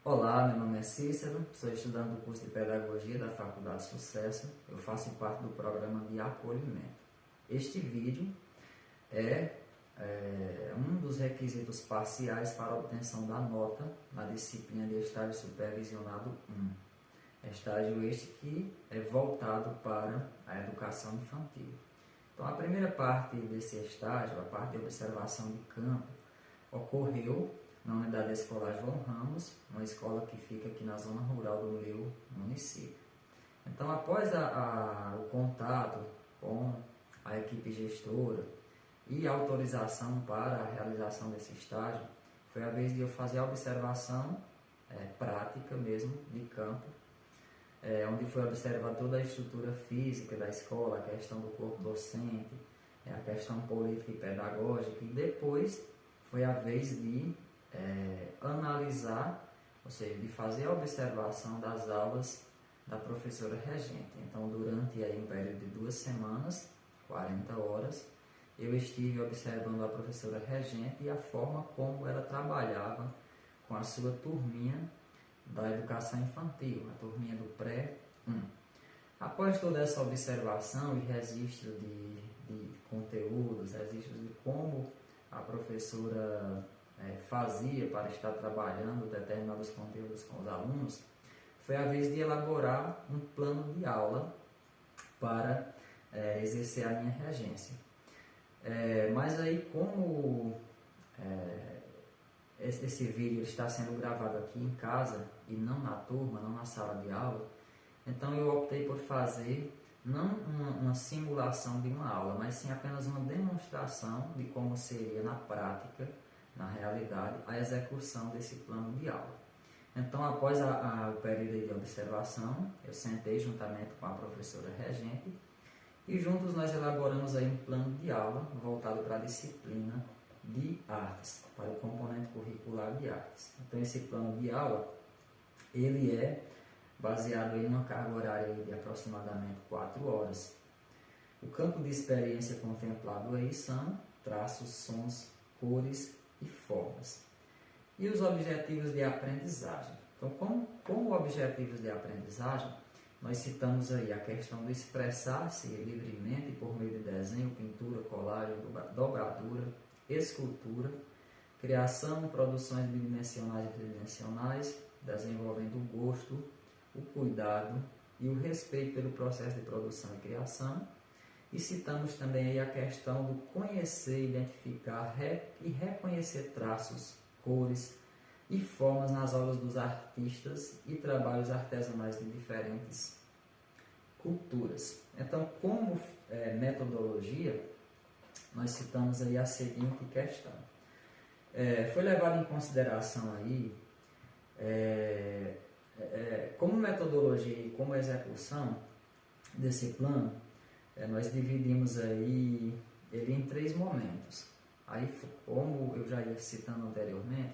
Olá, meu nome é Cícero, sou estudante do curso de Pedagogia da Faculdade Sucesso. Eu faço parte do programa de acolhimento. Este vídeo é um dos requisitos parciais para a obtenção da nota na disciplina de estágio supervisionado 1. Estágio este que é voltado para a educação infantil. Então, a primeira parte desse estágio, a parte de observação de campo, ocorreu na Unidade Escolar João Ramos, uma escola que fica aqui na zona rural do meu município. Então, após o contato com a equipe gestora e a autorização para a realização desse estágio, foi a vez de eu fazer a observação prática mesmo, de campo, onde foi observar toda a estrutura física da escola, a questão do corpo docente, a questão política e pedagógica, e depois foi a vez de analisar, ou seja, de fazer a observação das aulas da professora regente. Então, durante um período de 2 semanas, 40 horas, eu estive observando a professora regente e a forma como ela trabalhava com a sua turminha da educação infantil, a turminha do pré-1. Após toda essa observação e registro de conteúdos, registro de como a professora fazia para estar trabalhando determinados conteúdos com os alunos, foi a vez de elaborar um plano de aula para exercer a minha regência. Mas aí, como esse vídeo está sendo gravado aqui em casa e não na turma, não na sala de aula, então eu optei por fazer não uma simulação de uma aula, mas sim apenas uma demonstração de como seria na prática, na realidade, a execução desse plano de aula. Então, após o período de observação, eu sentei juntamente com a professora regente e juntos nós elaboramos aí um plano de aula voltado para a disciplina de artes, para o componente curricular de artes. Então, esse plano de aula, ele é baseado em uma carga horária de aproximadamente 4 horas. O campo de experiência contemplado aí são traços, sons, cores e formas. E os objetivos de aprendizagem. Então, como objetivos de aprendizagem, nós citamos aí a questão de expressar-se livremente por meio de desenho, pintura, colagem, dobradura, escultura, criação, produções bidimensionais e tridimensionais, desenvolvendo o gosto, o cuidado e o respeito pelo processo de produção e criação. E citamos também aí a questão do conhecer, identificar e reconhecer traços, cores e formas nas obras dos artistas e trabalhos artesanais de diferentes culturas. Então, como metodologia, nós citamos aí a seguinte questão. Foi levado em consideração aí, como metodologia e como execução desse plano, nós dividimos aí ele em 3 momentos. Aí, como eu já ia citando anteriormente,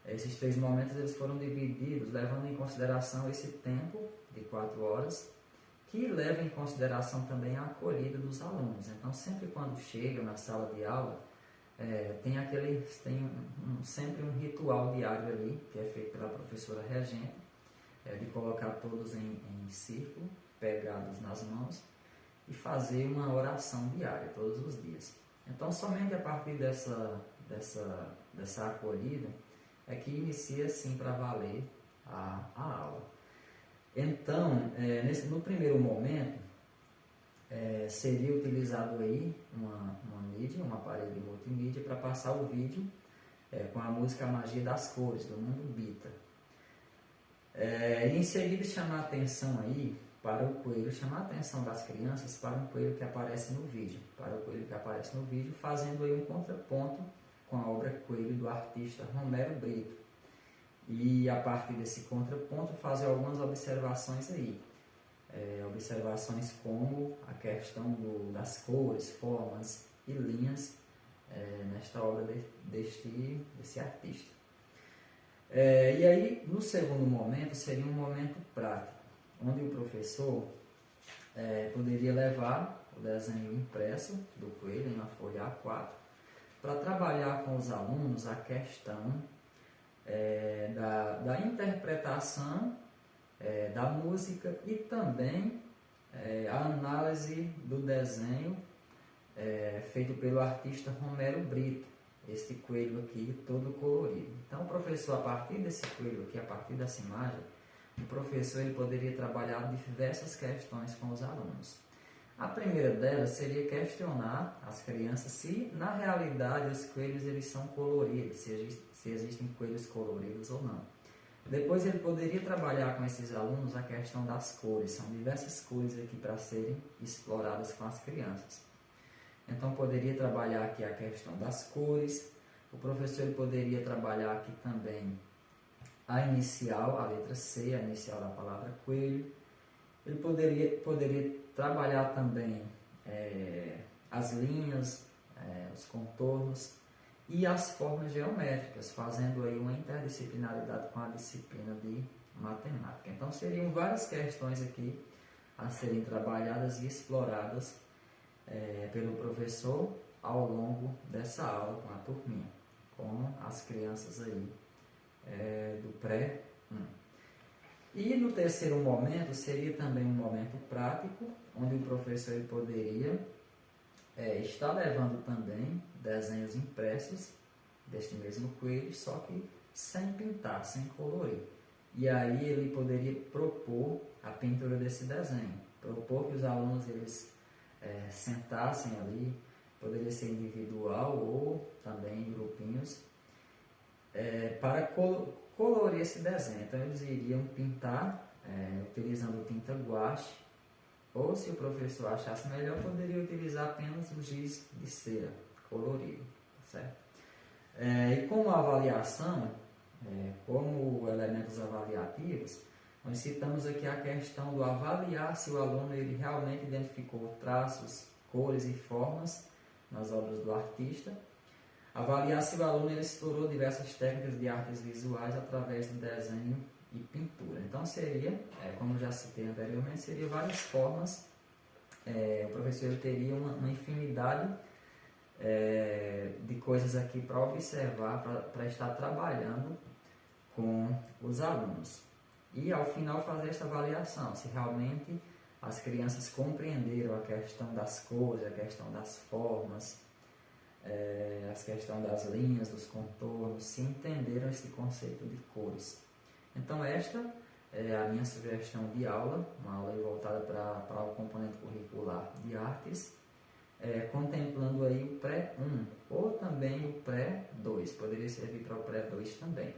esses 3 momentos eles foram divididos levando em consideração esse tempo de 4 horas, que leva em consideração também a acolhida dos alunos. Então, sempre quando chegam na sala de aula, tem sempre um ritual diário ali, que é feito pela professora regente, de colocar todos em círculo, pegados nas mãos, e fazer uma oração diária, todos os dias. Então, somente a partir dessa acolhida é que inicia, sim, para valer a aula. Então, no primeiro momento, seria utilizado aí uma mídia, um aparelho de multimídia, para passar o vídeo com a música A Magia das Cores, do Mundo Bita. E em seguida, chamar a atenção aí para o coelho, chamar a atenção das crianças para um coelho que aparece no vídeo, fazendo aí um contraponto com a obra Coelho do artista Romero Brito. E a partir desse contraponto fazer algumas observações aí, observações como a questão das cores, formas e linhas nesta obra desse artista. E aí, no segundo momento, seria um momento prático, onde o professor poderia levar o desenho impresso do coelho em uma folha A4 para trabalhar com os alunos a questão da da interpretação da música e também a análise do desenho feito pelo artista Romero Brito, este coelho aqui todo colorido. Então o professor, a partir desse coelho aqui, a partir dessa imagem, o professor ele poderia trabalhar diversas questões com os alunos. A primeira delas seria questionar as crianças se na realidade os coelhos eles são coloridos, se existem coelhos coloridos ou não. Depois ele poderia trabalhar com esses alunos a questão das cores, são diversas cores aqui para serem exploradas com as crianças. Então poderia trabalhar aqui a questão das cores, o professor ele poderia trabalhar aqui também a inicial, a letra C, a inicial da palavra coelho. Ele poderia trabalhar também as linhas, os contornos e as formas geométricas, fazendo aí uma interdisciplinaridade com a disciplina de matemática. Então seriam várias questões aqui a serem trabalhadas e exploradas pelo professor ao longo dessa aula com a turminha, com as crianças aí do pré-1. E no terceiro momento seria também um momento prático, onde o professor ele poderia estar levando também desenhos impressos deste mesmo coelho, só que sem pintar, sem colorir. E aí ele poderia propor a pintura desse desenho, propor que os alunos eles sentassem ali, poderia ser individual ou também em grupinhos, para colorir esse desenho. Então eles iriam pintar utilizando tinta guache, ou se o professor achasse melhor, poderia utilizar apenas o giz de cera colorido, certo? E como avaliação, como elementos avaliativos, nós citamos aqui a questão do avaliar se o aluno ele realmente identificou traços, cores e formas nas obras do artista. Avaliar se o aluno ele explorou diversas técnicas de artes visuais através do desenho e pintura. Então seria, como já citei anteriormente, seria várias formas. O professor ele teria uma infinidade de coisas aqui para observar, para estar trabalhando com os alunos. E ao final fazer essa avaliação, se realmente as crianças compreenderam a questão das cores, a questão das formas, a questão das linhas, dos contornos, se entenderam esse conceito de cores. Então esta é a minha sugestão de aula, uma aula voltada para o componente curricular de artes, contemplando aí o pré-1 ou também o pré-2, poderia servir para o pré-2 também.